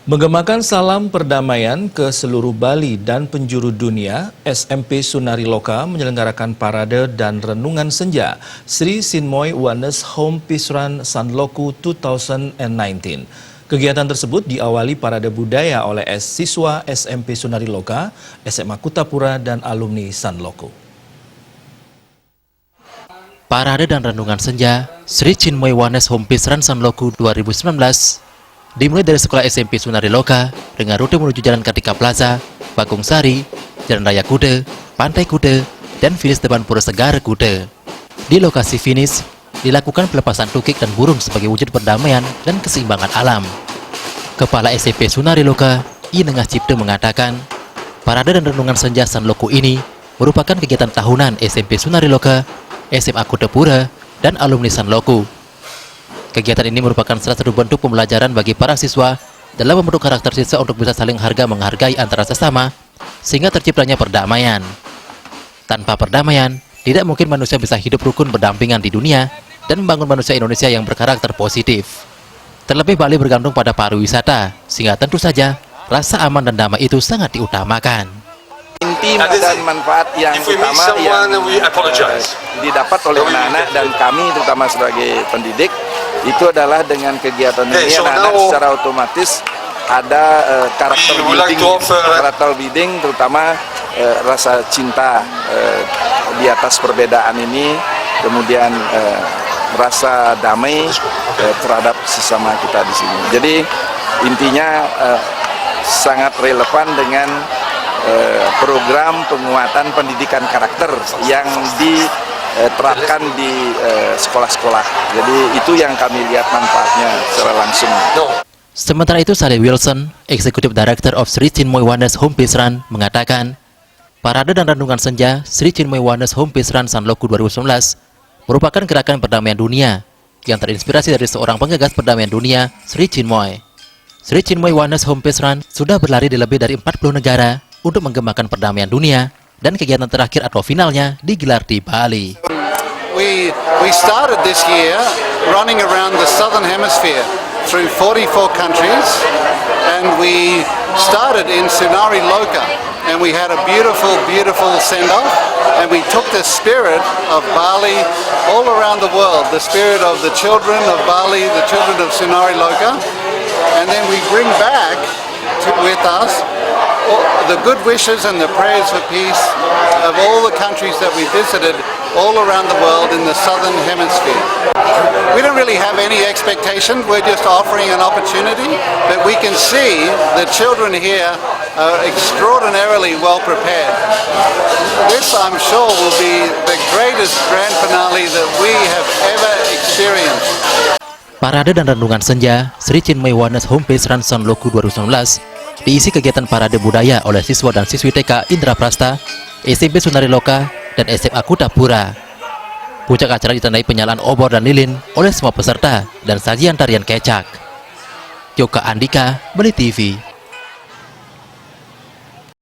Menggemakan salam perdamaian ke seluruh Bali dan penjuru dunia, SMP Sunari Loka menyelenggarakan parade dan renungan senja Sri Chinmoy Wellness Home Peace Run Sanloku 2019. Kegiatan tersebut diawali parade budaya oleh siswa SMP Sunari Loka, SMA Kutapura, dan alumni Sanloku. Parade dan renungan senja Sri Chinmoy Wellness Home Peace Run Sanloku 2019 dimulai dari sekolah SMP Sunari Loka dengan rute menuju Jalan Kartika Plaza, Bagong Sari, Jalan Raya Kude, Pantai Kude, dan finish depan Pura Segara Kude. Di lokasi finish, dilakukan pelepasan tukik dan burung sebagai wujud perdamaian dan keseimbangan alam. Kepala SMP Sunari Loka, I Nengah Cipte mengatakan, parade dan renungan senja Sanloku ini merupakan kegiatan tahunan SMP Sunari Loka, SMA Kutapura, dan alumni Sanloku. Kegiatan ini merupakan salah satu bentuk pembelajaran bagi para siswa dalam membentuk karakter siswa untuk bisa saling menghargai antara sesama, sehingga terciptanya perdamaian. Tanpa perdamaian, tidak mungkin manusia bisa hidup rukun berdampingan di dunia dan membangun manusia Indonesia yang berkarakter positif. Terlebih Bali bergantung pada pariwisata, sehingga tentu saja rasa aman dan damai itu sangat diutamakan. Inti dan manfaat yang utama yang didapat oleh anak-anak dan kami terutama sebagai pendidik itu adalah dengan kegiatan ini anak-anak secara otomatis ada karakter building terutama rasa cinta di atas perbedaan ini, kemudian rasa damai terhadap sesama kita di sini. Jadi intinya sangat relevan dengan program penguatan pendidikan karakter yang diterapkan di sekolah-sekolah. Jadi itu yang kami lihat manfaatnya secara langsung. Sementara itu, Sally Wilson, Executive Director of Sri Chinmoy Wellness Home Peace Run, mengatakan, parade dan renungan senja Sri Chinmoy Wellness Home Peace Run Sanloku 2019 merupakan gerakan perdamaian dunia yang terinspirasi dari seorang penggagas perdamaian dunia, Sri Chinmoy. Sri Chinmoy Wellness Home Peace Run sudah berlari di lebih dari 40 negara untuk menggemakan perdamaian dunia, dan kegiatan terakhir atau finalnya digelar di Bali. We started this year running around the southern hemisphere through 44 countries, and we started in Sunari Loka, and we had a beautiful send-off, and we took the spirit of Bali all around the world, the spirit of the children of Bali, the children of Sunari Loka, and then we bring back with us the good wishes and the prayers for peace of all the countries that we visited all around the world in the southern hemisphere. We don't really have any expectations, we're just offering an opportunity, but we can see the children here are extraordinarily well prepared. This, I'm sure, will be the greatest grand finale that we have ever experienced. Parade dan renungan senja Sri Chinmoy Wellness Home Peace Run Sanloku 2019 diisi kegiatan parade budaya oleh siswa dan siswi TK Indra Prasta, SMP Sunari Loka, dan SMA Kutapura. Puncak acara ditandai penyalaan obor dan lilin oleh semua peserta dan sajian tarian kecak. Yoka Andika, Bali TV.